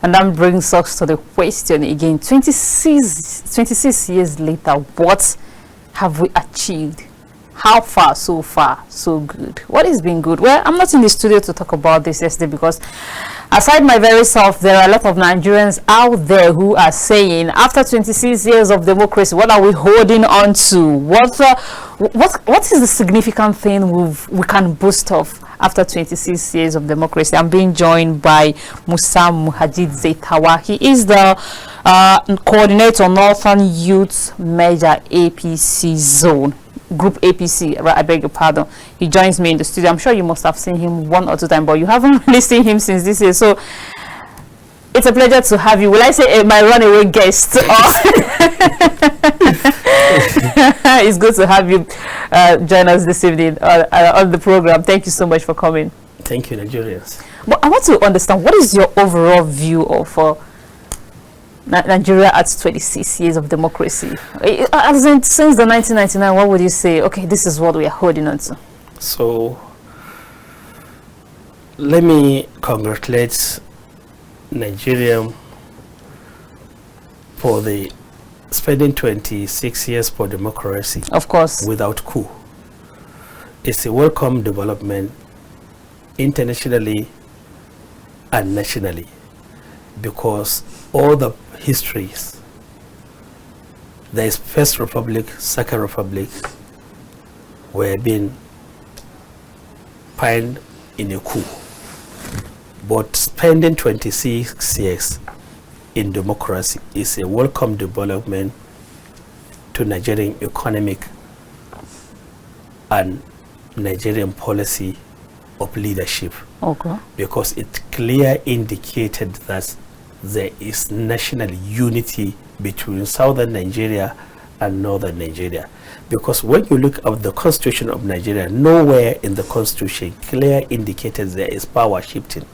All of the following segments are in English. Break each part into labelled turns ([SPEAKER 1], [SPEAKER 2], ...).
[SPEAKER 1] And that brings us to the question again. 26 years later, what have we achieved? How far? So far, so good. What has been good? Well, I'm not in the studio to talk about this yesterday because aside my very self, there are a lot of Nigerians out there who are saying, after 26 years of democracy, what are we holding on to? What is the significant thing we can boast of after 26 years of democracy? I'm being joined by Musa Muhajid Zaitawa. He is the coordinator Northern Youth Major APC Zone. Group APC, right, I beg your pardon. He joins me in the studio. I'm sure you must have seen him one or two times, but you haven't really seen him since this year. So it's a pleasure to have you. Will I say my runaway guest? It's good to have you join us this evening on the program. Thank you so much for coming.
[SPEAKER 2] Thank you, Nigerians.
[SPEAKER 1] But I want to understand, what is your overall view of Nigeria at 26 years of democracy? As in, since the 1999, what would you say? Okay, this is what we are holding on to.
[SPEAKER 2] So, let me congratulate Nigeria for the spending 26 years for democracy.
[SPEAKER 1] Of course.
[SPEAKER 2] Without coup. It's a welcome development internationally and nationally, because all the histories, there is First Republic, Second Republic, were being fined in a coup. But spending 26 years in democracy is a welcome development to Nigerian economic and Nigerian policy of leadership.
[SPEAKER 1] Okay.
[SPEAKER 2] Because it clearly indicated that there is national unity between southern Nigeria and northern Nigeria. Because when you look at the constitution of Nigeria, nowhere in the constitution clearly indicated there is power shifting.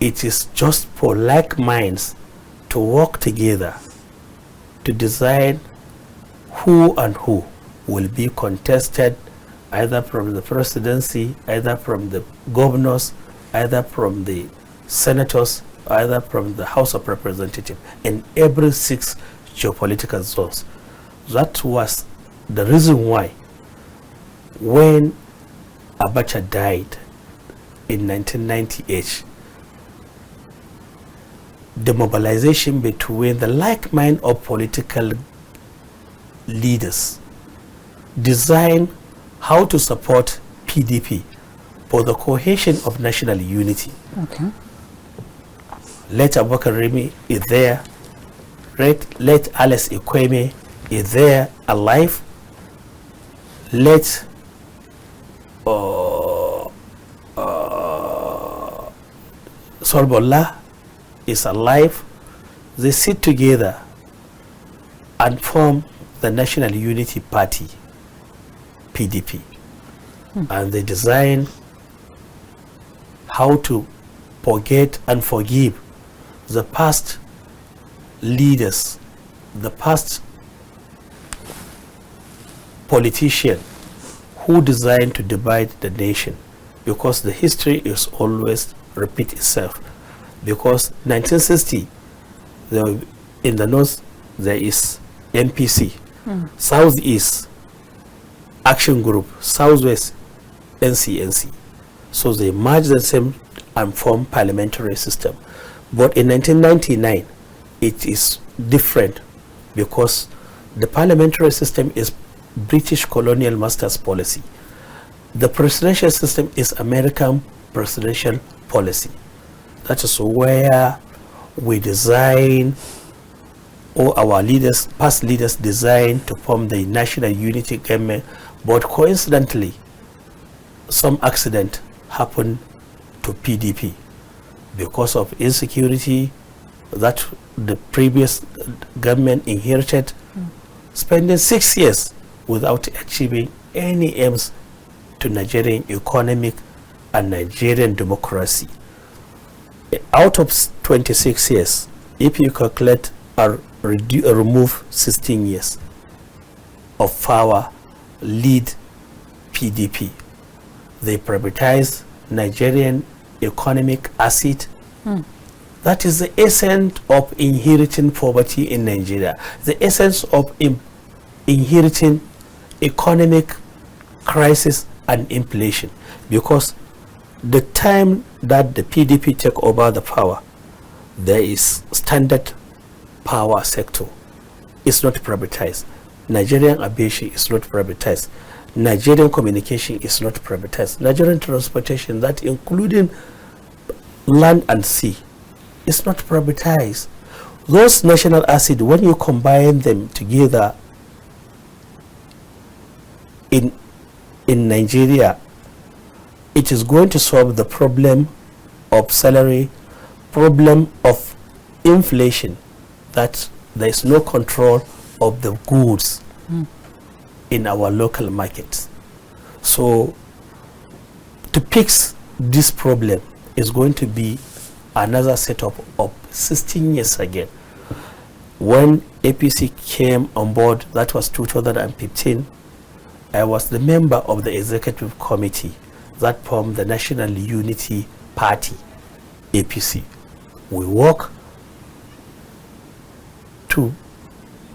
[SPEAKER 2] It is just for like minds to work together to decide who and who will be contested, either from the presidency, either from the governors, either from the senators, either from the House of Representatives, in every 6 geopolitical zones. That was the reason why when Abacha died in 1998, the mobilization between the like mind of political leaders designed how to support PDP for the cohesion of national unity.
[SPEAKER 1] Okay.
[SPEAKER 2] Let Abubakar Rimi is there. Let Alice Ikweme is there alive. Let Solbollah is alive. They sit together and form the National Unity Party, PDP. And they design how to forget and forgive the past leaders, the past politicians who designed to divide the nation, because the history is always repeat itself. Because 1960, in the north there is NPC, Southeast Action Group, Southwest NCNC. So they merged themselves and formed parliamentary system. But in 1999, it is different, because the parliamentary system is British colonial masters policy. The presidential system is American presidential policy. That is where we design, or our leaders, past leaders designed to form the national unity government. But coincidentally, some accident happened to PDP because of insecurity that the previous government inherited, spending 6 years without achieving any aims to Nigerian economic and Nigerian democracy. Out of 26 years, if you calculate or remove 16 years of power, lead PDP, they privatize Nigerian economic asset, That is the essence of inheriting poverty in Nigeria, the essence of inheriting economic crisis and inflation. Because the time that the PDP take over the power, there is standard power sector. It's not privatized. Nigerian aviation is not privatized. Nigerian communication is not privatized. Nigerian transportation, that including land and sea, is not privatized. Those national assets, when you combine them together in Nigeria, it is going to solve the problem of salary, problem of inflation, that there is no control of the goods in our local markets. So to fix this problem is going to be another setup of 16 years again. When APC came on board, that was 2015, I was the member of the executive committee that formed the National Unity Party, APC. We work to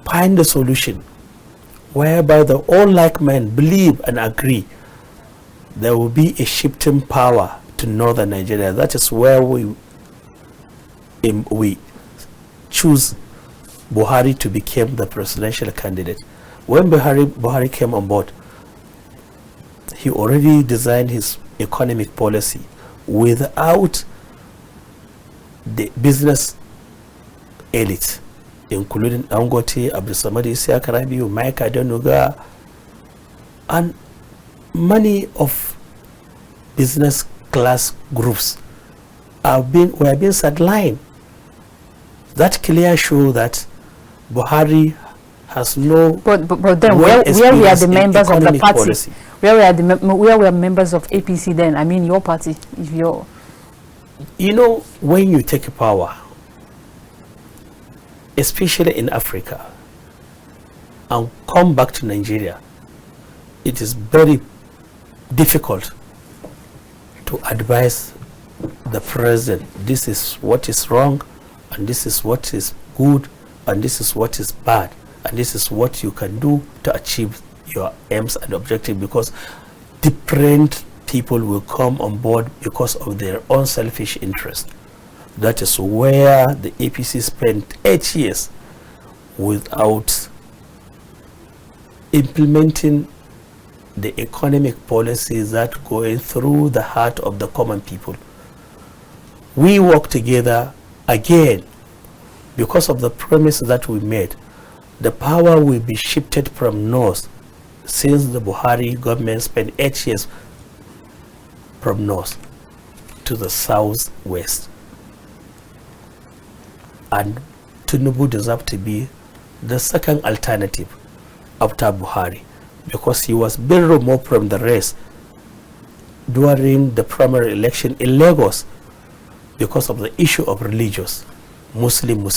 [SPEAKER 2] find a solution whereby the all like men believe and agree there will be a shifting power to northern Nigeria. That is where we choose Buhari to become the presidential candidate. When Buhari came on board, he already designed his economic policy without the business elite, including Dangote, Abdulsamad Isiaq Rabiu, Mike Adenuga, and many of business class groups were being sidelined. That clear show that Buhari has no.
[SPEAKER 1] But then where we are the members of the party? Policy. Where we are members of APC then? I mean your party, if you're.
[SPEAKER 2] You know, when you take power, especially in Africa, and come back to Nigeria, it is very difficult to advise the president, this is what is wrong, and this is what is good, and this is what is bad, and this is what you can do to achieve your aims and objectives, because different people will come on board because of their own selfish interest. That is where the APC spent 8 years without implementing the economic policies that go through the heart of the common people. We work together again because of the promise that we made. The power will be shifted from north, since the Buhari government spent 8 years from north to the southwest. And Tinubu deserved to be the second alternative after Buhari, because he was being removed from the race during the primary election in Lagos because of the issue of religious Muslim.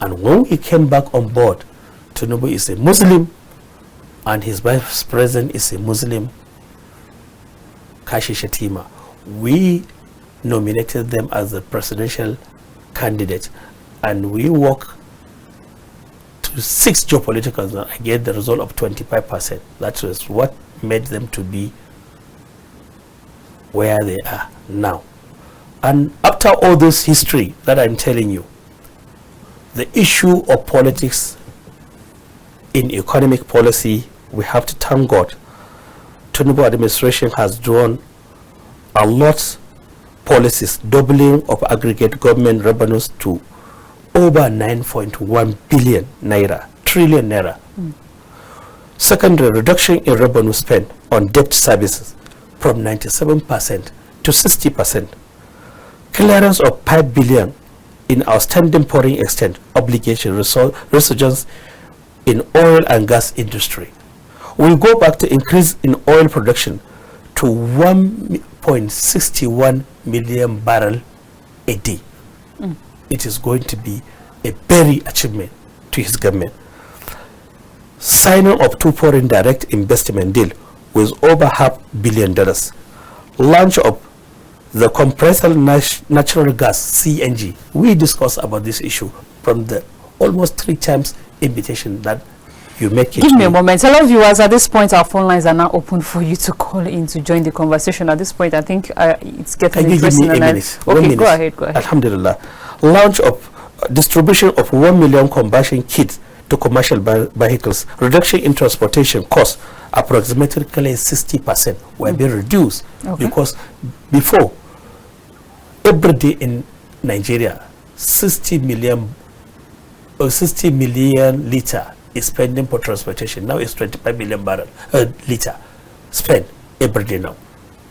[SPEAKER 2] And when he came back on board, Tinubu is a Muslim and his vice president is a Muslim, Kashi Shatima. We nominated them as the presidential candidate, and we work to 6 geopoliticals, and I get the result of 25%. That was what made them to be where they are now. And after all this history that I'm telling you, the issue of politics in economic policy, we have to thank God. Tinubu administration has drawn a lot policies, doubling of aggregate government revenues to over 9.1 billion naira, trillion naira. Secondary, reduction in revenue spent on debt services from 97% to 60%. Clearance of 5 billion in outstanding foreign exchange obligation, resurgence in oil and gas industry. We go back to increase in oil production to 1.61 million barrel a day. It is going to be a very achievement to his government. Signing of 2 foreign direct investment deal with over $500 million. Launch of the compressed natural gas, CNG. We discussed about this issue from the almost 3 times invitation that you make it.
[SPEAKER 1] Give me a moment. A lot of viewers, at this point, our phone lines are now open for you to call in to join the conversation. At this point, I think it's getting interesting.
[SPEAKER 2] Can you give me a minute?
[SPEAKER 1] Okay, go ahead.
[SPEAKER 2] Alhamdulillah. Launch of distribution of 1 million combustion kits to commercial vehicles. Reduction in transportation costs approximately 60% were being reduced, because before, every day in Nigeria, 60 million liter is spending for transportation. Now it's 25 million liter spent every day now.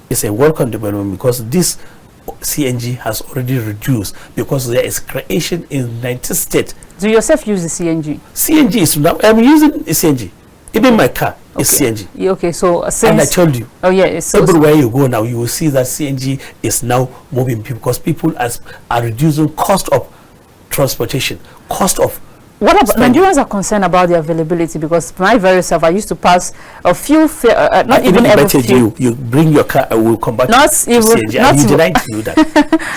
[SPEAKER 2] It's a welcome development, because this CNG has already reduced, because there is creation in 90 states.
[SPEAKER 1] Do you yourself use the CNG?
[SPEAKER 2] CNG is now, I'm using a CNG. Even my car is CNG.
[SPEAKER 1] Yeah, okay, so
[SPEAKER 2] and I told you,
[SPEAKER 1] so
[SPEAKER 2] everywhere you go now, you will see that CNG is now moving people, because people are reducing cost of transportation, cost of.
[SPEAKER 1] What about Nigerians are concerned about the availability? Because my very self, I used to pass a few, not even every few.
[SPEAKER 2] You bring your car, I will come back.
[SPEAKER 1] Not even.
[SPEAKER 2] CNG,
[SPEAKER 1] Not
[SPEAKER 2] and you
[SPEAKER 1] even.
[SPEAKER 2] denied to do that.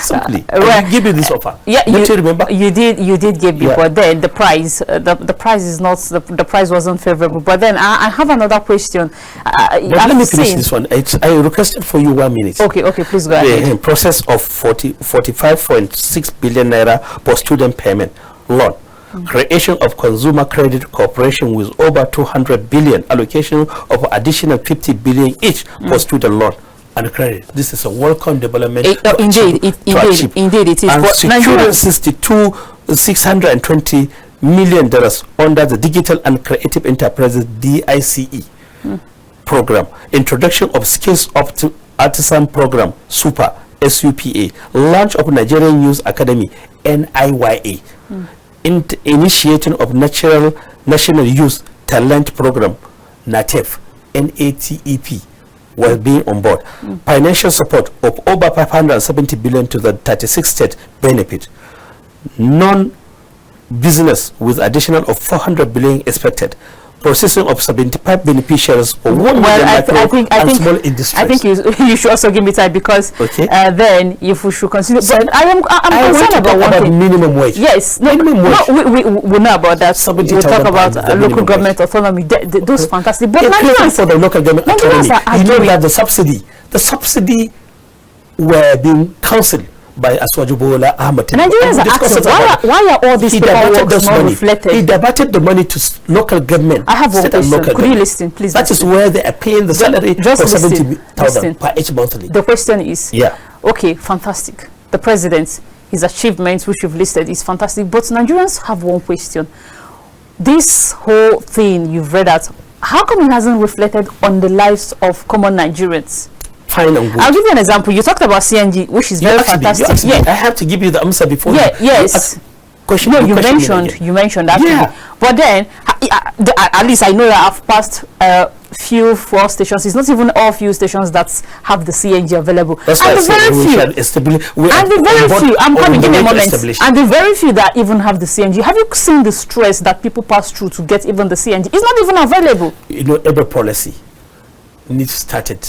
[SPEAKER 2] Simply,
[SPEAKER 1] Well,
[SPEAKER 2] I give you this offer.
[SPEAKER 1] Yeah,
[SPEAKER 2] Don't you remember?
[SPEAKER 1] You did give me, but then the price, the price is not the price wasn't favorable. But then I have another question.
[SPEAKER 2] But let me finish this one. I requested for you 1 minute.
[SPEAKER 1] Okay, please go ahead.
[SPEAKER 2] The process of 45.6 billion naira for student payment loan. Creation of consumer credit corporation with over 200 billion, allocation of additional 50 billion each for student loan and credit. This is a welcome development.
[SPEAKER 1] Indeed it is.
[SPEAKER 2] And securing $620 million under the Digital and Creative Enterprises DICE program. Introduction of skills up to artisan program SUPA. Launch of Nigerian News Academy NIYA. Initiating of National Youth Talent Program NATEP was being on board. Financial support of over 570 billion to the 36 state benefit. Non-business with additional of 400 billion expected. Processing of 75 beneficiaries for 1 million small industries.
[SPEAKER 1] I think you should also give me time, because then if we should consider. But I'm concerned about one thing.
[SPEAKER 2] Minimum wage.
[SPEAKER 1] Yes,
[SPEAKER 2] minimum wage.
[SPEAKER 1] We know about that. We'll talk about local government autonomy. Those fantastic. But
[SPEAKER 2] Nigerians, for the local government autonomy, you know that the subsidy were being cancelled by Aswaju Bola Ahmed.
[SPEAKER 1] Nigerians are asking, why are all these paperwork not reflected?
[SPEAKER 2] He diverted the money to local government.
[SPEAKER 1] I have one question. Could you listen, please?
[SPEAKER 2] That is where they are paying the salary for 70,000 per each monthly.
[SPEAKER 1] The question is, okay, fantastic. The president, his achievements, which you've listed, is fantastic. But Nigerians have one question. This whole thing you've read out, how come it hasn't reflected on the lives of common Nigerians?
[SPEAKER 2] Fine and good.
[SPEAKER 1] I'll give you an example. You talked about CNG, which is very fantastic.
[SPEAKER 2] I have to give you the answer before.
[SPEAKER 1] Yes. You mentioned that.
[SPEAKER 2] Yeah.
[SPEAKER 1] But then, at least I know that I've passed few fuel stations. It's not even all fuel stations that have the CNG available.
[SPEAKER 2] That's
[SPEAKER 1] and the very few. I'm coming. Give me a moment. And the very few that even have the CNG. Have you seen the stress that people pass through to get even the CNG? It's not even available.
[SPEAKER 2] You know, every policy needs started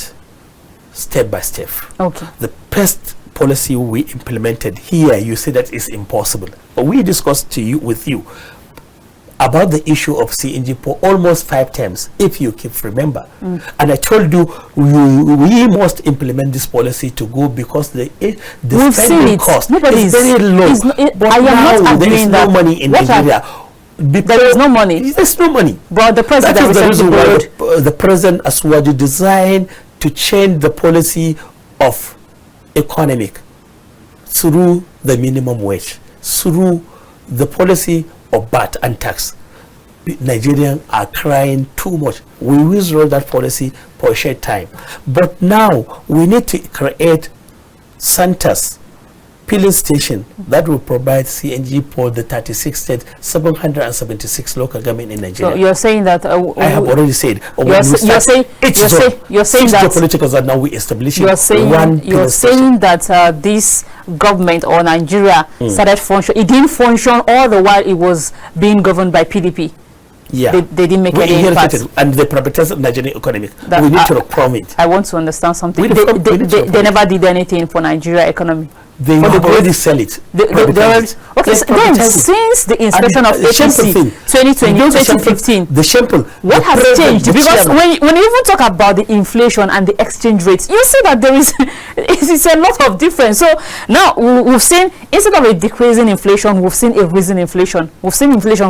[SPEAKER 2] step by step.
[SPEAKER 1] Okay.
[SPEAKER 2] The first policy we implemented here, you say that is impossible. But we discussed with you about the issue of CNG for almost 5 times, if you keep remember. And I told you we must implement this policy to go, because the spending cost is very low. But now there is no money in Nigeria.
[SPEAKER 1] There is no money.
[SPEAKER 2] There's no money.
[SPEAKER 1] But the president,
[SPEAKER 2] that is the reason why the president Aswaju designed to change the policy of economic through the minimum wage, through the policy of VAT and tax. Nigerians are crying too much. We withdraw that policy for a short time. But now we need to create centers, filling station that will provide CNG for the 36 states, 776 local government in Nigeria.
[SPEAKER 1] So you're saying that
[SPEAKER 2] I have already said.
[SPEAKER 1] You're saying that
[SPEAKER 2] political that now we establish.
[SPEAKER 1] You're saying that this government or Nigeria started function. It didn't function all the while it was being governed by PDP.
[SPEAKER 2] Yeah.
[SPEAKER 1] They didn't make
[SPEAKER 2] We
[SPEAKER 1] any impact.
[SPEAKER 2] inherited it, and they privatized the Nigerian economy.
[SPEAKER 1] That-
[SPEAKER 2] We need to reform it.
[SPEAKER 1] I want to understand something.
[SPEAKER 2] We reform- we need to
[SPEAKER 1] They
[SPEAKER 2] reform it.
[SPEAKER 1] never did anything for Nigeria economy.
[SPEAKER 2] They
[SPEAKER 1] For the
[SPEAKER 2] have
[SPEAKER 1] growth.
[SPEAKER 2] already sell it.
[SPEAKER 1] They
[SPEAKER 2] privatized it.
[SPEAKER 1] okay,
[SPEAKER 2] They
[SPEAKER 1] so then
[SPEAKER 2] privatized it.
[SPEAKER 1] since the inspection of
[SPEAKER 2] the shameful
[SPEAKER 1] APC
[SPEAKER 2] thing,
[SPEAKER 1] 2020,
[SPEAKER 2] you know the shameful-
[SPEAKER 1] 2015,
[SPEAKER 2] the shameful,
[SPEAKER 1] what
[SPEAKER 2] the
[SPEAKER 1] has
[SPEAKER 2] president,
[SPEAKER 1] changed?
[SPEAKER 2] the
[SPEAKER 1] Because
[SPEAKER 2] chairman,
[SPEAKER 1] when you even talk about the inflation and the exchange rates, you see that there is it's a lot of difference. So now we've seen, instead of a decreasing inflation, we've seen a rising inflation. We've seen inflation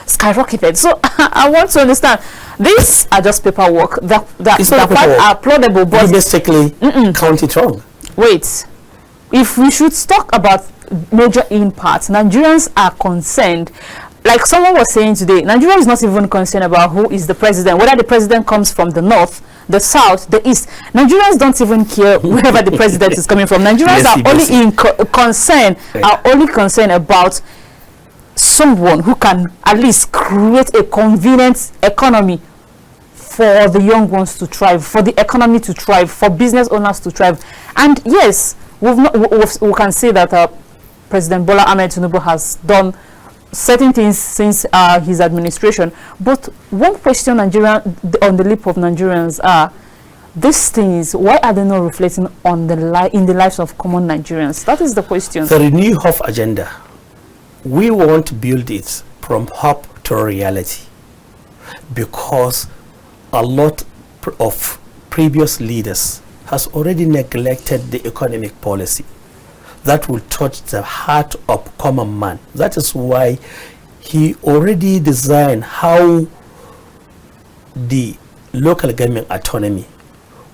[SPEAKER 1] skyrocketed. So I want to understand, these are just paperwork that
[SPEAKER 2] It's not
[SPEAKER 1] quite
[SPEAKER 2] paperwork.
[SPEAKER 1] applaudable, but
[SPEAKER 2] you mistakenly count it wrong.
[SPEAKER 1] wait, if we should talk about major impacts, Nigerians are concerned. Like someone was saying today, Nigeria is not even concerned about who is the president, whether the president comes from the north, the south, the east. Nigerians don't even care wherever the president is coming from. Nigerians
[SPEAKER 2] Mercy,
[SPEAKER 1] are only
[SPEAKER 2] mercy.
[SPEAKER 1] concerned about someone who can at least create a convenient economy for the young ones to thrive, for the economy to thrive, for business owners to thrive. And yes, we can say that President Bola Ahmed Tinubu has done certain things since his administration. But one question on the lip of Nigerians are, these things, why are they not reflecting on in the lives of common Nigerians? That is the question.
[SPEAKER 2] The Renew Hope agenda, we want to build it from hope to reality, because a lot of previous leaders has already neglected the economic policy that will touch the heart of common man. That is why he already designed how the local government autonomy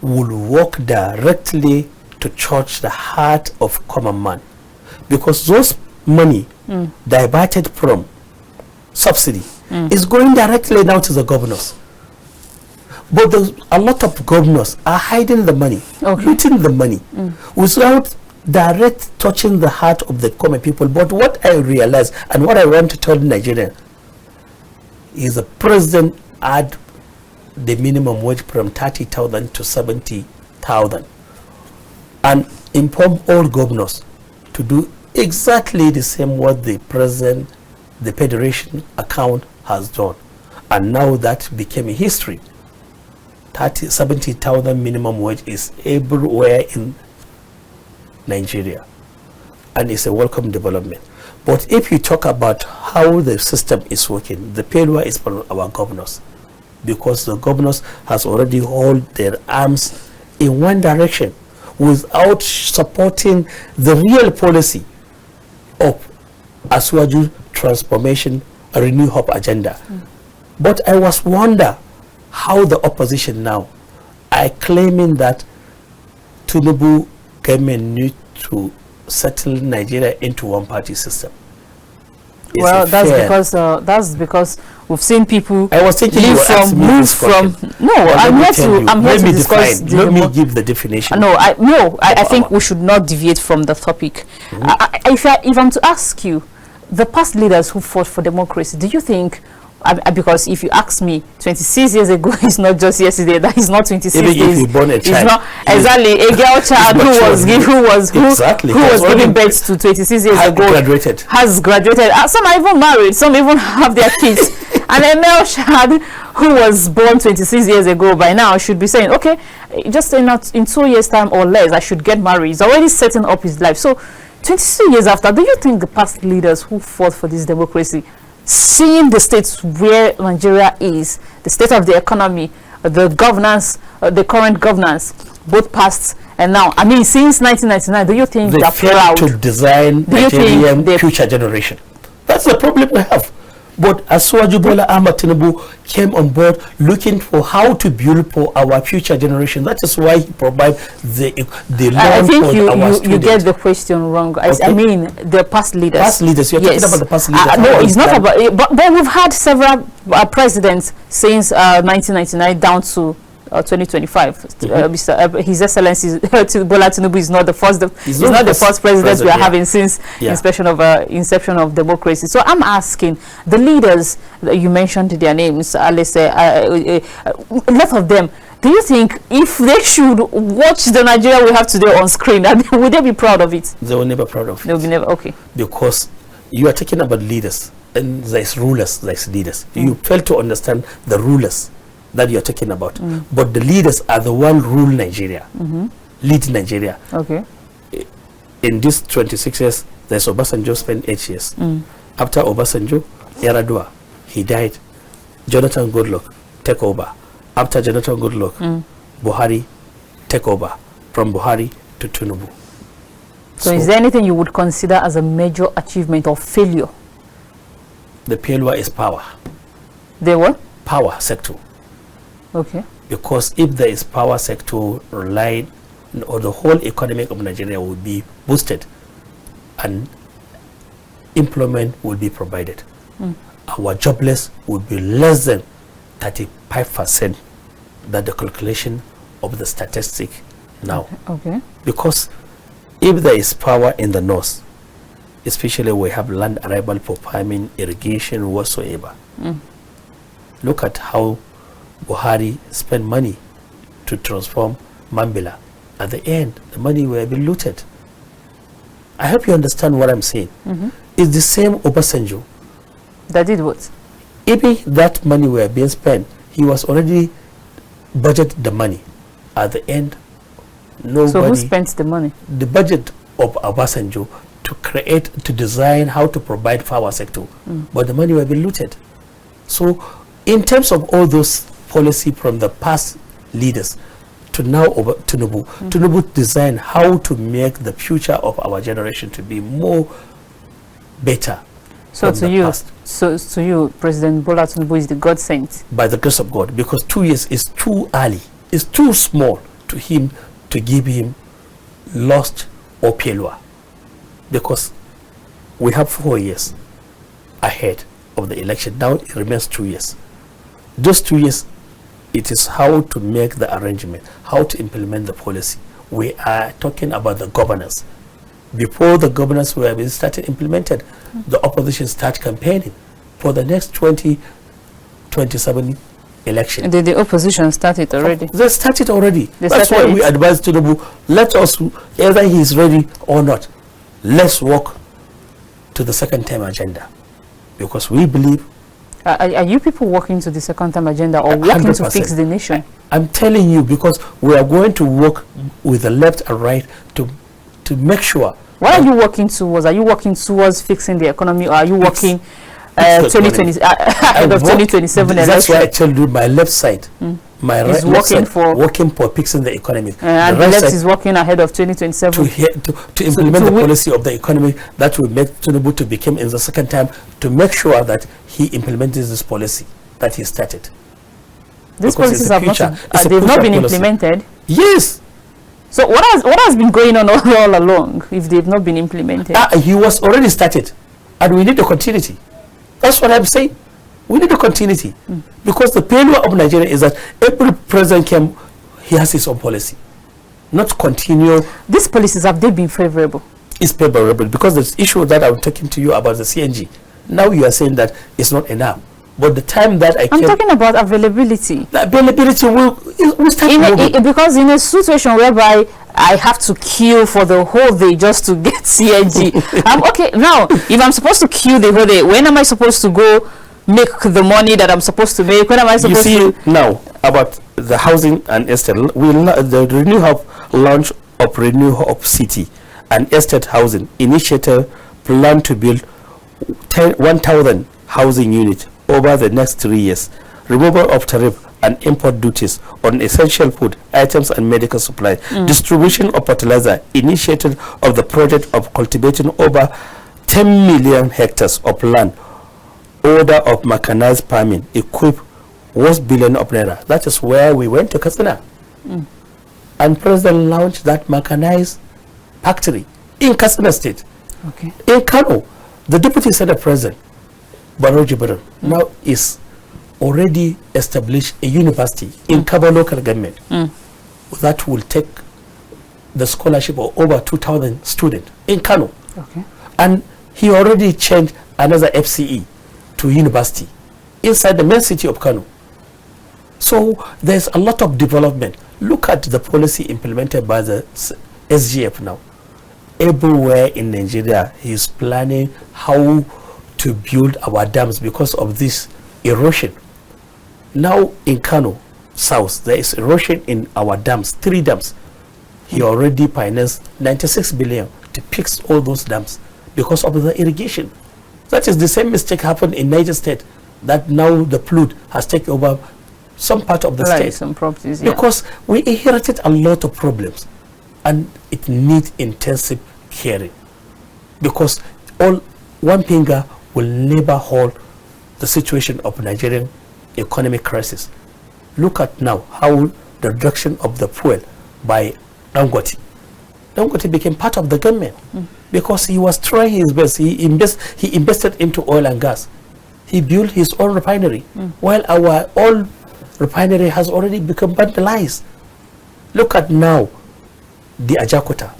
[SPEAKER 2] will work directly to touch the heart of common man, because those money diverted from subsidy is going directly now to the governors. But a lot of governors are hiding the money, looting the money, without direct touching the heart of the common people. But what I realize, and what I want to tell Nigerians, is the president add the minimum wage from 30,000 to 70,000, and inform all governors to do exactly the same what the president, the federation account has done. And now that became a history. 70,000 minimum wage is everywhere in Nigeria, and it's a welcome development. But if you talk about how the system is working, the failure is from our governors, because the governors has already hold their arms in one direction without supporting the real policy of Aswaju transformation, a Renew Hope agenda. But I was wonder how the opposition now are claiming that Tinubu government need to settle Nigeria into one party system.
[SPEAKER 1] Well, that's because we've seen people
[SPEAKER 2] I was thinking you were asking me this question.
[SPEAKER 1] I'm here to discuss.
[SPEAKER 2] Let me give the definition.
[SPEAKER 1] I think we should not deviate from the topic. If I'm to ask you, the past leaders who fought for democracy, do you think, because if you ask me, 26 years ago is not just yesterday, that is not 26
[SPEAKER 2] Even
[SPEAKER 1] days.
[SPEAKER 2] if you born a child,
[SPEAKER 1] it's not exactly a girl child who was giving birth to 26 years ago has graduated. Some are even married, some even have their kids. And a male child who was born 26 years ago by now should be saying, okay, just in 2 years time or less I should get married. He's already setting up his life. So 22 years after, do you think the past leaders who fought for this democracy, seeing the states where Nigeria is, the state of the economy, the governance, the current governance, both past and now, I mean since 1999, do you think
[SPEAKER 2] they
[SPEAKER 1] they're proud
[SPEAKER 2] to design Nigerian future generation? That's the problem we have. But Aswaju Bola Ahmed Tinubu came on board looking for how to build for our future generation. That is why he provides the loan
[SPEAKER 1] I think
[SPEAKER 2] for our students.
[SPEAKER 1] you get the question wrong. I mean the past leaders.
[SPEAKER 2] Past leaders. You're talking about the past leaders.
[SPEAKER 1] No, it's not about it. But we've had several presidents since 1999 down to 2025. His Excellency Bola Tinubu is not the first. He's not the first president we are having since inception of democracy. So I'm asking the leaders that you mentioned their names. Let's say a lot of them. Do you think if they should watch the Nigeria we have today on screen, would they be proud of it?
[SPEAKER 2] They will never proud of it.
[SPEAKER 1] They will be never. Okay.
[SPEAKER 2] Because you are talking about leaders. and there's rulers, there's leaders. You fail to understand the rulers that you're talking about. But the leaders are the one rule Nigeria, lead Nigeria.
[SPEAKER 1] Okay.
[SPEAKER 2] In these 26 years, there's Obasanjo spent 8 years. After Obasanjo, Yaradua, he died. Jonathan Goodluck, take over. After Jonathan Goodluck, Buhari, take over. From Buhari to Tinubu.
[SPEAKER 1] So is there anything you would consider as a major achievement or failure?
[SPEAKER 2] The failure is power.
[SPEAKER 1] There what?
[SPEAKER 2] Power sector.
[SPEAKER 1] Okay.
[SPEAKER 2] Because if there is power sector relied, or the whole economy of Nigeria will be boosted and employment will be provided. Our jobless would be less than 35%. That the calculation of the statistic now.
[SPEAKER 1] Okay.
[SPEAKER 2] Because if there is power in the north, especially we have land arrival for farming, irrigation, whatsoever. Look at how Buhari spent money to transform Mambila. At the end, the money will be looted. I hope you understand what I'm saying. It's the same Obasanjo.
[SPEAKER 1] That did what?
[SPEAKER 2] If that money were being spent, he was already budgeted the money. At the end, nobody...
[SPEAKER 1] So who spent the money?
[SPEAKER 2] The budget of Obasanjo to create, to design how to provide power sector. But the money will be looted. So in terms of all those policy from the past leaders to now over Tinubu, Tinubu designed how to make the future of our generation to be more better.
[SPEAKER 1] So to you, to you, President Bola Tinubu is the God sent? By
[SPEAKER 2] the grace of God, because 2 years is too early. It's too small to him to give him lost or failure. Because we have 4 years ahead of the election. Now it remains 2 years. Those 2 years, it is how to make the arrangement, how to implement the policy. We are talking about the governance. Before the governance were being started implemented, the opposition start campaigning for the next 2027 election.
[SPEAKER 1] And the opposition started already?
[SPEAKER 2] They started already. That's why we advise Tinubu, let us, either he is ready or not, let's walk to the second term agenda. Because we believe...
[SPEAKER 1] Are you people working to the second term agenda or working
[SPEAKER 2] 100%.
[SPEAKER 1] To fix the nation?
[SPEAKER 2] I'm telling you, because we are going to work with the left and right to make sure.
[SPEAKER 1] What are you working towards? Are you working towards fixing the economy, or are you working 2020 ahead of 2027 election?
[SPEAKER 2] That's why I tell you, my left side, my right side, working for fixing the economy.
[SPEAKER 1] And the left is working ahead of 2027
[SPEAKER 2] to implement the policy of the economy that will make Tinubu to become in the second time, to make sure that he implements this policy that he started.
[SPEAKER 1] These policies have they've not been implemented.
[SPEAKER 2] Yes.
[SPEAKER 1] So what has been going on all along if they've not been implemented?
[SPEAKER 2] He was already started, and we need a continuity. That's what I'm saying. We need a continuity, because the failure of Nigeria is that every president came, he has his own policy, not continue.
[SPEAKER 1] These policies, have they been favorable?
[SPEAKER 2] It's favorable, because the issue that I'm talking to you about the CNG, now you are saying that it's not enough. But the time that I'm
[SPEAKER 1] talking about availability.
[SPEAKER 2] The availability will start moving.
[SPEAKER 1] Because in a situation whereby I have to queue for the whole day just to get CNG. Okay, now, if I'm supposed to queue the whole day, when am I supposed to go make the money that I'm supposed to make? When am I supposed to...
[SPEAKER 2] Now, about the housing and estate, the Renew Hub launch of Renew Hub City and estate housing initiative plan to build 1,000 housing units over the next 3 years. Removal of tariff and import duties on essential food items and medical supplies. Distribution of fertilizer. Initiated of the project of cultivating over 10 million hectares of land. Order of mechanized farming equipped worth billion of naira. That is where we went to Katsina. And President launched that mechanized factory in Katsina State.
[SPEAKER 1] Okay.
[SPEAKER 2] In Kano, the Deputy Senate President, Baro Jibril, now is already established a university in Kaba local government that will take the scholarship of over 2,000 students in Kano.
[SPEAKER 1] Okay.
[SPEAKER 2] And he already changed another FCE to university inside the main city of Kano. So there's a lot of development. Look at the policy implemented by the SGF now. Everywhere in Nigeria, he is planning how to build our dams because of this erosion. Now in Kano South, there is erosion in our dams, 3 dams. He already financed 96 billion to fix all those dams because of the irrigation. That is the same mistake happened in Niger State, that now the flood has taken over some part of the state.
[SPEAKER 1] Some properties, yeah.
[SPEAKER 2] Because we inherited a lot of problems and it needs intensive caring. Because one finger will never hold the situation of Nigerian economic crisis. Look at now how the reduction of the fuel by Dangote. Dangote became part of the government because he was trying his best. He invested into oil and gas. He built his own refinery, while our oil refinery has already become vandalized. Look at now the Ajakuta.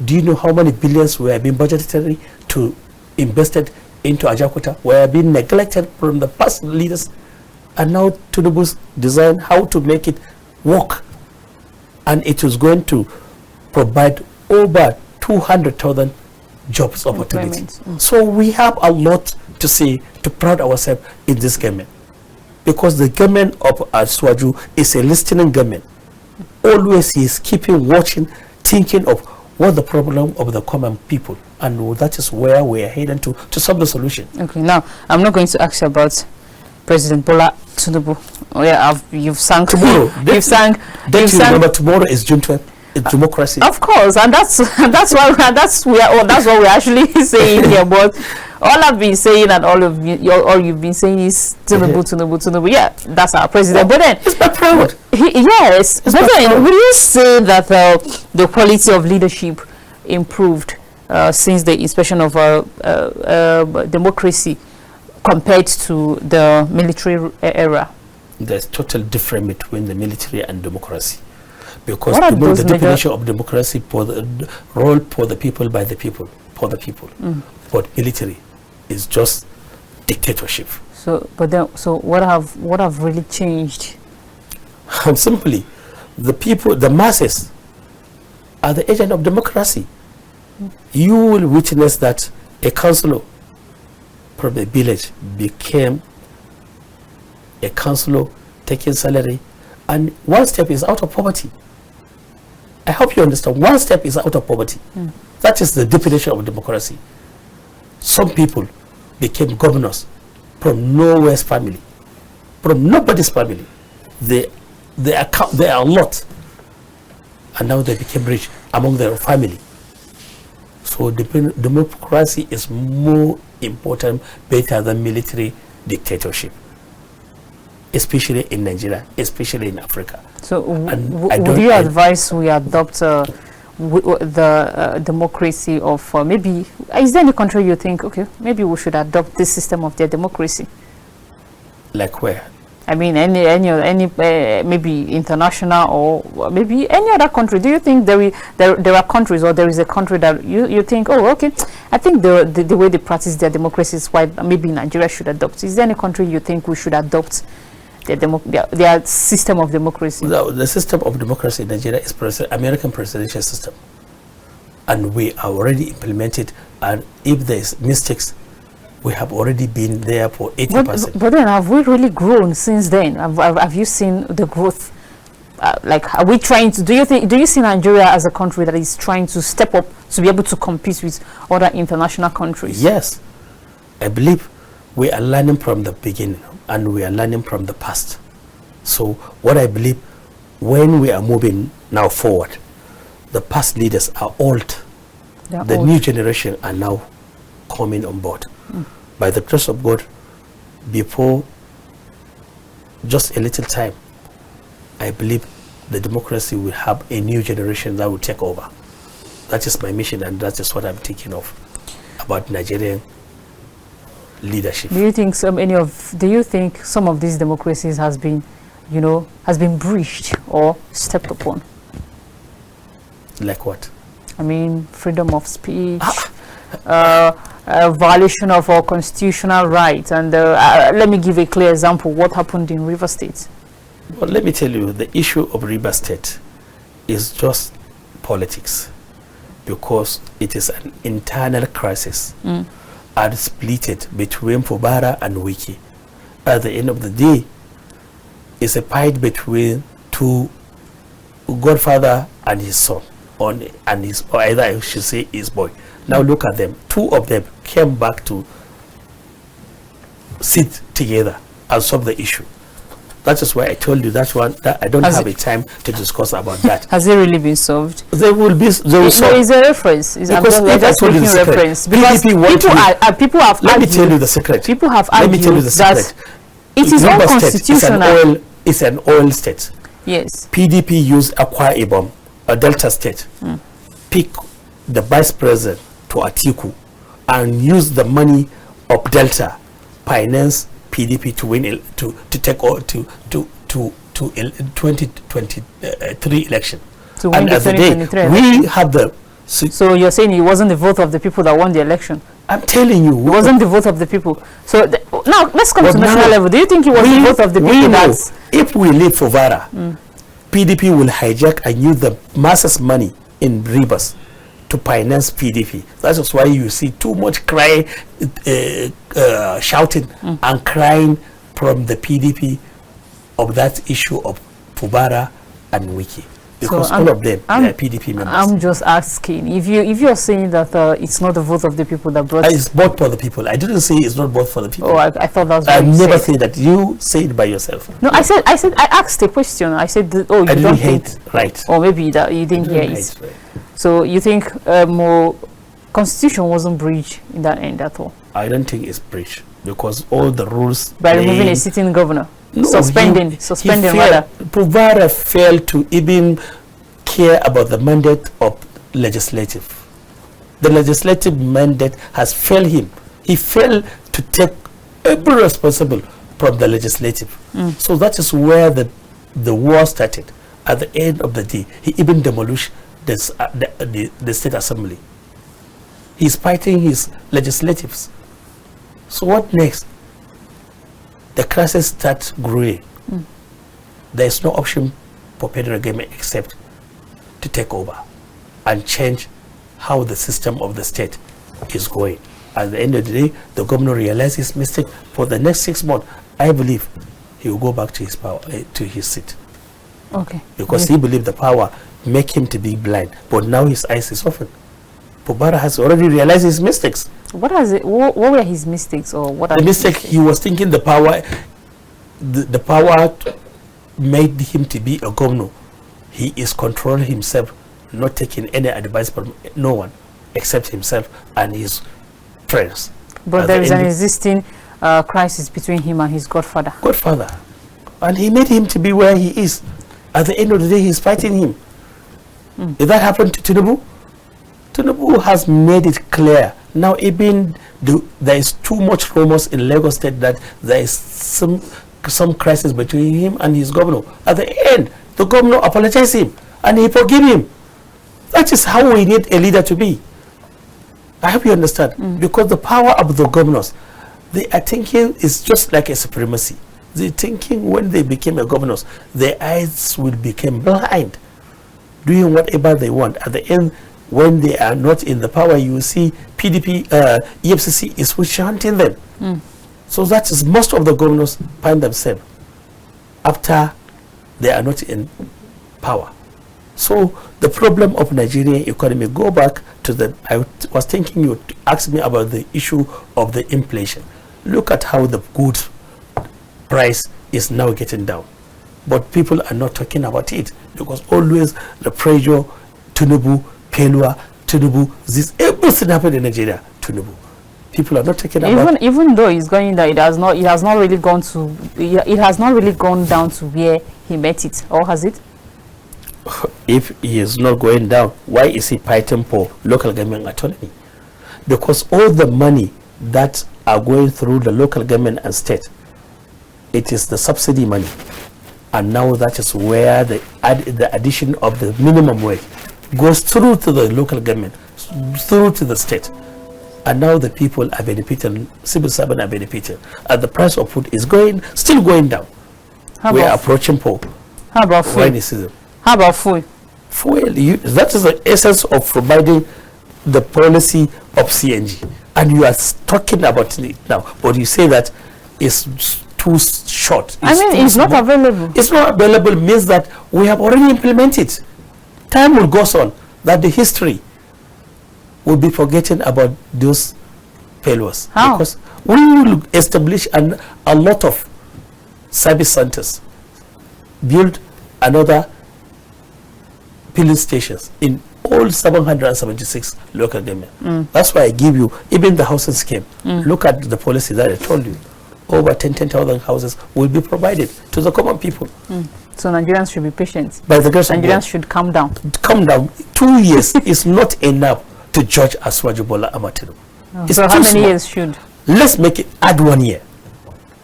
[SPEAKER 2] Do you know how many billions were being budgeted to invested into Ajakuta? Were being neglected from the past leaders, and now Tinubu's design how to make it work, and it is going to provide over 200,000 jobs opportunities. So we have a lot to say, to proud ourselves in this government, because the government of Aswaju is a listening government. Always he is keeping watching, thinking of what the problem of the common people, and that is where we are heading to solve the solution.
[SPEAKER 1] Okay, now I'm not going to ask you about President Bola Tinubu. Oh yeah, you've sang
[SPEAKER 2] tomorrow.
[SPEAKER 1] Remember,
[SPEAKER 2] tomorrow is June 12th. It's democracy.
[SPEAKER 1] Of course, and that's what we're actually saying here. But all I've been saying and all you've been saying is Tinubu. Yeah, that's our president. But then
[SPEAKER 2] it's not proud.
[SPEAKER 1] Yes, but then will you say that the quality of leadership improved since the inspection of democracy compared to the military era? There's
[SPEAKER 2] total difference between the military and democracy, because the definition of democracy for the role for the people, by the people, for the people. But military is just dictatorship.
[SPEAKER 1] So, but then, so what have really changed?
[SPEAKER 2] Simply, the people, the masses, are the agent of democracy. You will witness that a councillor from a village became a councillor taking salary, and one step is out of poverty. I hope you understand. One step is out of poverty. That is the definition of democracy. Some people became governors from nowhere's family, from nobody's family. They are a lot, and now they became rich among their family. So democracy is more important, better than military dictatorship, especially in Nigeria, especially in Africa.
[SPEAKER 1] So would you advise we adopt the democracy of maybe, is there any country you think, okay, maybe we should adopt this system of their democracy?
[SPEAKER 2] Like where?
[SPEAKER 1] I mean, any maybe international, or maybe any other country. Do you think there are countries, or there is a country that you think, oh, okay, I think the way they practice their democracy is why maybe Nigeria should adopt? Is there any country you think we should adopt their system of democracy?
[SPEAKER 2] The system of democracy in Nigeria is American presidential system, and we are already implemented. And if there is mistakes, we have already been there for 80%.
[SPEAKER 1] But then, have we really grown since then? Have you seen the growth? Like, are we trying to? Do you see Nigeria as a country that is trying to step up to be able to compete with other international countries?
[SPEAKER 2] Yes, I believe we are learning from the beginning, and we are learning from the past. So, what I believe, when we are moving now forward, the past leaders are old. The new generation are now coming on board. By the grace of God, before just a little time, I believe the democracy will have a new generation that will take over. That is my mission, and that is what I'm thinking of about Nigerian leadership.
[SPEAKER 1] Do you think some of these democracies has been breached or stepped upon?
[SPEAKER 2] Like what?
[SPEAKER 1] I mean, freedom of speech, violation of our constitutional rights. And let me give a clear example. What happened in River State?
[SPEAKER 2] Well, let me tell you, the issue of River State is just politics, because it is an internal crisis. are splitted between Fubara and Wiki. At the end of the day, it's a fight between two godfather and his son, or either I should say his boy. Now look at them. Two of them came back to sit together and solve the issue. That is why I told you that I don't have a time to discuss about that.
[SPEAKER 1] Has it really been solved?
[SPEAKER 2] They will solve.
[SPEAKER 1] Is a reference.
[SPEAKER 2] Because I'm just making reference.
[SPEAKER 1] Because people have
[SPEAKER 2] let me tell you the secret.
[SPEAKER 1] People have argued that it is unconstitutional.
[SPEAKER 2] It's an oil state.
[SPEAKER 1] Yes.
[SPEAKER 2] PDP used Akwa Ibom, a Delta state, pick the vice president to Atiku, and use the money of Delta, finance PDP to win to take over to 2023 election.
[SPEAKER 1] To win the 2023
[SPEAKER 2] we have the.
[SPEAKER 1] So you're saying it wasn't the vote of the people that won the election?
[SPEAKER 2] I'm telling you,
[SPEAKER 1] it wasn't the vote of the people. So now let's come to national level. Do you think it was the vote of the people?
[SPEAKER 2] If we leave Fuvara, PDP will hijack and use the masses' money in rivers to finance PDP. That is why you see too much crying, shouting and crying from the PDP of that issue of Fubara and Wiki. Because all of them are PDP members.
[SPEAKER 1] I'm just asking, if you're saying that it's not the vote of the people that brought
[SPEAKER 2] it's both for the people. I didn't say it's not both for the people.
[SPEAKER 1] Oh, I thought that was what
[SPEAKER 2] I never said that. You say it by yourself.
[SPEAKER 1] No, I asked a question. I said, you
[SPEAKER 2] I didn't hear it right.
[SPEAKER 1] Or maybe that you didn't hear it. Right. So you think constitution wasn't breached in that end at all?
[SPEAKER 2] I don't think it's breached because all the rules
[SPEAKER 1] by removing a sitting governor. No, suspending rather.
[SPEAKER 2] Puvara failed to even care about the mandate of legislative. The legislative mandate has failed him. He failed to take every responsible from the legislative. So that is where the war started. At the end of the day, he even demolished the state assembly. He's fighting his legislatives. So what next? The crisis starts growing. There is no option for federal government except to take over and change how the system of the state is going. At the end of the day, the governor realizes his mistake. For the next 6 months, I believe he will go back to his power, to his seat.
[SPEAKER 1] Okay.
[SPEAKER 2] Because he believed the power make him to be blind, but now his eyes is open. Pubara has already realized his mistakes.
[SPEAKER 1] What were his mistakes, or what are
[SPEAKER 2] the mistake? He was thinking the power made him to be a governor. He is controlling himself, not taking any advice from no one except himself and his friends.
[SPEAKER 1] But there is an existing crisis between him and his godfather.
[SPEAKER 2] And he made him to be where he is. At the end of the day, he's fighting him. If that happened to Tinubu, Tinubu has made it clear. Now even there is too much rumors in Lagos State that there is some crisis between him and his governor. At the end, the governor apologized him and he forgave him. That is how we need a leader to be. I hope you understand. Because the power of the governors, they are thinking is just like a supremacy. They thinking when they became a governors, their eyes will become blind, doing whatever they want. At the end, when they are not in the power, you will see PDP, EFCC is witch hunting them. So that is most of the governors find themselves after they are not in power. So the problem of Nigerian economy, go back to I was thinking you asked me about the issue of the inflation. Look at how the goods price is now getting down. But people are not talking about it because always the pressure, Tinubu, Pelua, Tinubu, this everything happened in Nigeria, Tinubu. People are not talking about
[SPEAKER 1] even though he's going there, it has not really gone down to where he met it, or has it?
[SPEAKER 2] If he is not going down, why is he fighting for local government autonomy? Because all the money that are going through the local government and state, it is the subsidy money, and now that is where the addition of the minimum wage goes through to the local government, through to the state, and now the people are benefiting, civil servants are benefiting, and the price of food is still going down. We are approaching for rainy season.
[SPEAKER 1] How about fuel?
[SPEAKER 2] Fuel, that is the essence of providing the policy of CNG. And you are talking about it now, but you say that it's too short.
[SPEAKER 1] It's not available.
[SPEAKER 2] It's not available means that we have already implemented. Time will go on that the history will be forgetting about those failures.
[SPEAKER 1] How?
[SPEAKER 2] Because we will establish a lot of service centers, build another filling stations in all 776 local government. That's why I give you even the housing scheme. Look at the policy that I told you. Over 10,000 houses will be provided to the common people.
[SPEAKER 1] So Nigerians should be patient.
[SPEAKER 2] By the grace of
[SPEAKER 1] Nigerians
[SPEAKER 2] God,
[SPEAKER 1] should calm down.
[SPEAKER 2] calm down. 2 years is not enough to judge Asiwaju Bola Ahmed Tinubu. It's
[SPEAKER 1] So how
[SPEAKER 2] too
[SPEAKER 1] many
[SPEAKER 2] small.
[SPEAKER 1] years should?
[SPEAKER 2] Let's make it add 1 year.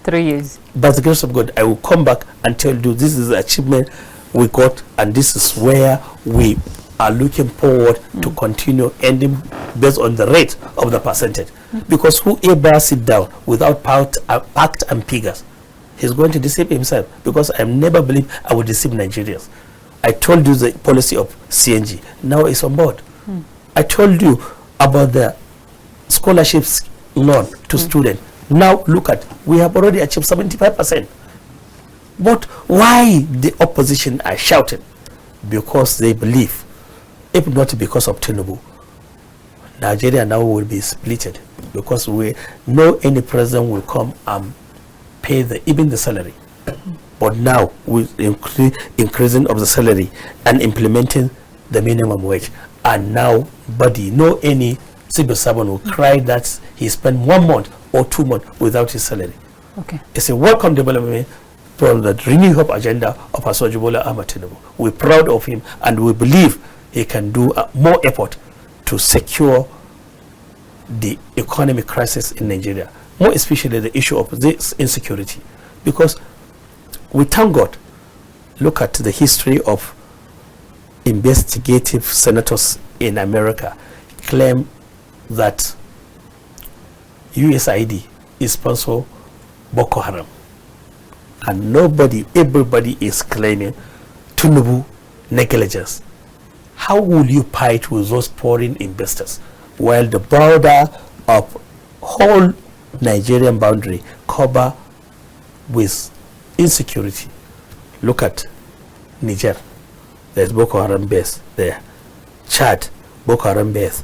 [SPEAKER 1] 3 years.
[SPEAKER 2] By the grace of God, I will come back and tell you this is the achievement we got, and this is where we are looking forward to continue ending based on the rate of the percentage. Because whoever sit down without pact and figures, he's going to deceive himself. Because I never believe I would deceive Nigerians. I told you the policy of CNG. Now it's on board. I told you about the scholarships loan to students. Now look at, we have already achieved 75%. But why the opposition are shouting? Because they believe, if not because of Tinubu, Nigeria now will be splitted, because we know any president will come and pay even the salary. But now with increasing of the salary and implementing the minimum wage, and now no any civil servant will cry that he spent 1 month or 2 months without his salary.
[SPEAKER 1] Okay.
[SPEAKER 2] It's a welcome development from the Renew Hope agenda of Asiwaju Bola Ahmed Tinubu. We're proud of him, and we believe he can do more effort to secure the economic crisis in Nigeria, more especially the issue of this insecurity. Because we thank God, look at the history of investigative senators in America claim that USAID is sponsor Boko Haram, and everybody is claiming Tinubu negligence. How will you fight with those foreign investors while the border of whole Nigerian boundary cover with insecurity? Look at Niger, there's Boko Haram base there. Chad, Boko Haram base.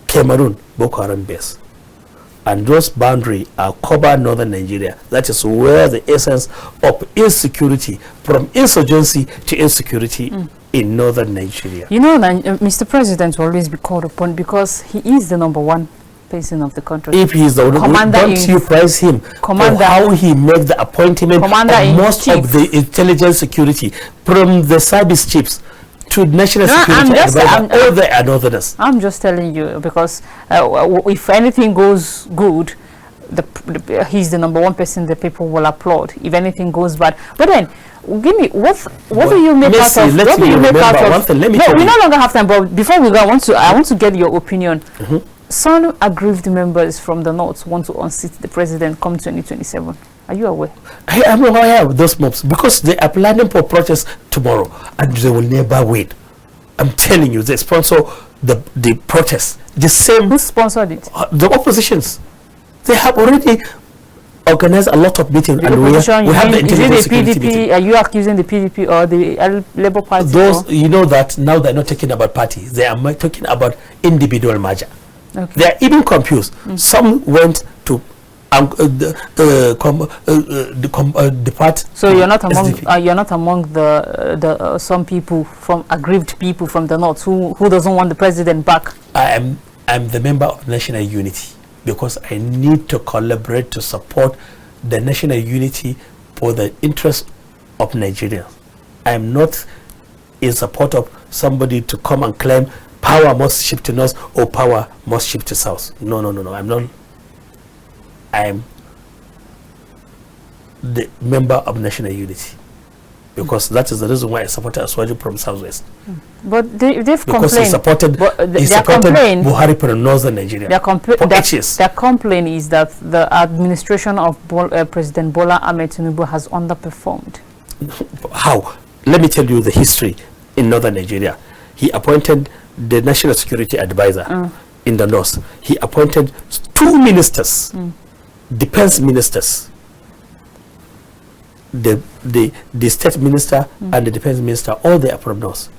[SPEAKER 2] Cameroon, Boko Haram base. And those boundaries are covered northern Nigeria. That is where the essence of insecurity, from insurgency to insecurity in northern Nigeria.
[SPEAKER 1] You know, Mr. President will always be called upon because he is the #1 person of the country.
[SPEAKER 2] If he is the
[SPEAKER 1] Commander
[SPEAKER 2] don't you praise him for how he made the appointment of most of the intelligence security, from the service chiefs to national security advisor, all the northerners.
[SPEAKER 1] I'm just telling you because if anything goes good, he's the #1 person the people will applaud. If anything goes bad, but then give me what do you make out of? What do you make out of? No, we no longer have time. But before we go, I want to get your opinion. Some aggrieved members from the north want to unseat the president come 2027. Are you aware?
[SPEAKER 2] I am aware of those mobs because they are planning for protest tomorrow and they will never wait. I'm telling you, they sponsor the protest. The same.
[SPEAKER 1] Who sponsored it?
[SPEAKER 2] The oppositions. They have already organized a lot of meetings, and we have the intelligence security meeting.
[SPEAKER 1] Are you accusing the PDP or the Labour Party?
[SPEAKER 2] Those, you know that now they're not talking about party. They are talking about individual merger.
[SPEAKER 1] Okay.
[SPEAKER 2] They are even confused. Some went to depart.
[SPEAKER 1] So you're not among the some people from aggrieved people from the north who doesn't want the president back.
[SPEAKER 2] I'm the member of national unity because I need to collaborate to support the national unity for the interest of Nigerians. I am not in support of somebody to come and claim power must shift to north or power must shift to south. No. I'm not. I am the member of national unity because that is the reason why I supported Asiwaju from southwest.
[SPEAKER 1] But they've
[SPEAKER 2] because
[SPEAKER 1] complained.
[SPEAKER 2] he supported Buhari from northern Nigeria. Their
[SPEAKER 1] complaint is that the administration of President Bola Ahmed Tinubu has underperformed.
[SPEAKER 2] How? Let me tell you the history in northern Nigeria. He appointed the national security advisor in the north. He appointed 2 ministers, defense ministers. The state minister and the defense minister, all they are from north.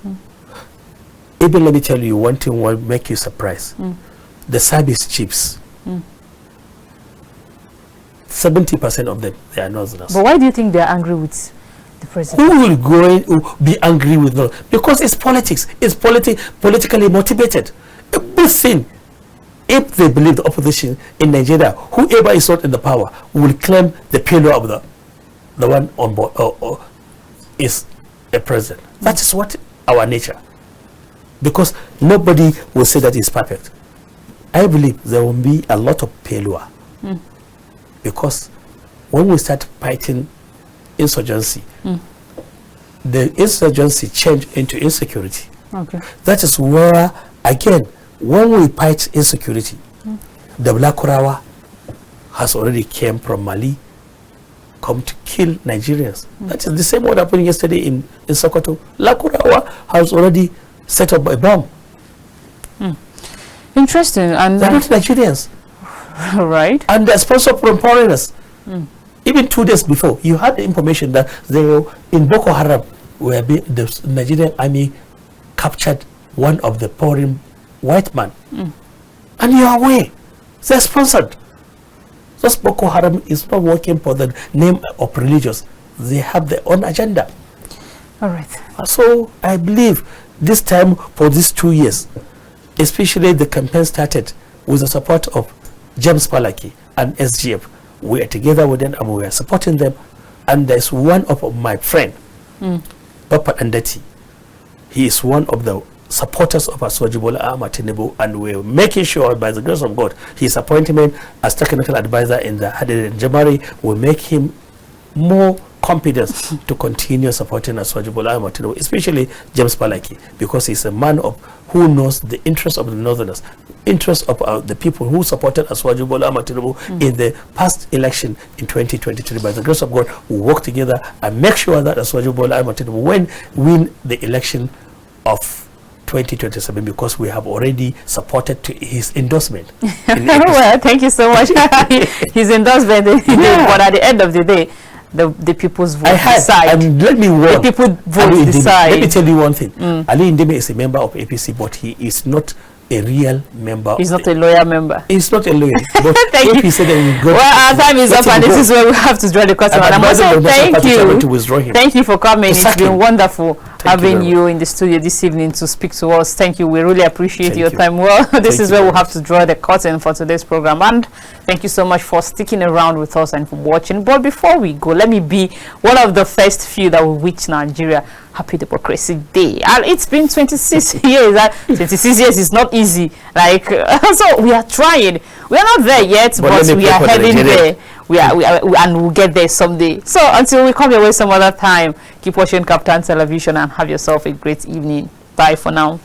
[SPEAKER 2] Even let me tell you one thing will make you surprised. The service chiefs, 70% of them, they are northerners.
[SPEAKER 1] But why do you think they are angry with the president?
[SPEAKER 2] Who will be angry with them? Because it's politics. It's politically motivated. A good thing. If they believe the opposition in Nigeria, whoever is not in the power will claim the pillar of the one on board or is a president. That is what our nature. Because nobody will say that is perfect. I believe there will be a lot of failure. Because when we start fighting insurgency, the insurgency changed into insecurity.
[SPEAKER 1] Okay.
[SPEAKER 2] That is where, again, when we fight insecurity, the Black Kurawa has already came from Mali, come to kill Nigerians. That is the same what happened yesterday in Sokoto. Black Kurawa has already set up a bomb.
[SPEAKER 1] Interesting. And
[SPEAKER 2] they're not Nigerians.
[SPEAKER 1] Right.
[SPEAKER 2] And they're sponsored from foreigners. Even 2 days before, you had the information that they were in Boko Haram, where the Nigerian army captured one of the foreign white man. And you are aware, they're sponsored. Just Boko Haram is not working for the name of religious. They have their own agenda.
[SPEAKER 1] All right.
[SPEAKER 2] So I believe this time for these 2 years, especially the campaign started with the support of James Palaki and SGF. We are together with them and we are supporting them. And there's one of my friend, Papa Andati. He is one of the supporters of Aswajibola Ahmad Tinubu, and we're making sure by the grace of God, his appointment as technical advisor in the Hadid and Jamari will make him more confidence to continue supporting Aswajibola Ahmad Tinubu, especially James Palaki, because he's a man who knows the interests of the northerners, interests of the people who supported Aswajibola Ahmad Tinubu in the past election in 2023. By the grace of God, we'll work together and make sure that Aswajibola Ahmad Tinubu win the election of 2027, because we have already supported his endorsement.
[SPEAKER 1] Well, thank you so much. His endorsement, but at the end of the day, the people's vote decide.
[SPEAKER 2] And let me warn,
[SPEAKER 1] the people vote decide.
[SPEAKER 2] Let me tell you one thing. Ali Ndeme is a member of APC, but he is not a real member.
[SPEAKER 1] He's not a lawyer member.
[SPEAKER 2] He's not a lawyer. But
[SPEAKER 1] Thank you.
[SPEAKER 2] said that
[SPEAKER 1] well, our time is up, and this is where we have to draw the curtain. And I must say thank you.
[SPEAKER 2] To withdraw him.
[SPEAKER 1] Thank you for coming. It's been wonderful having
[SPEAKER 2] you
[SPEAKER 1] in the studio this evening to speak to us. Thank you. We really appreciate your time. Well, this is where we'll have to draw the curtain for today's program. And thank you so much for sticking around with us and for watching. But before we go, let me be one of the first few that will wish Nigeria Happy Democracy Day. And it's been 26 years. 26 years is not easy. Like, so we are trying. We are not there yet, but we are heading there. We are, and we'll get there someday. So until we come your way some other time, keep watching Captain Television and have yourself a great evening. Bye for now.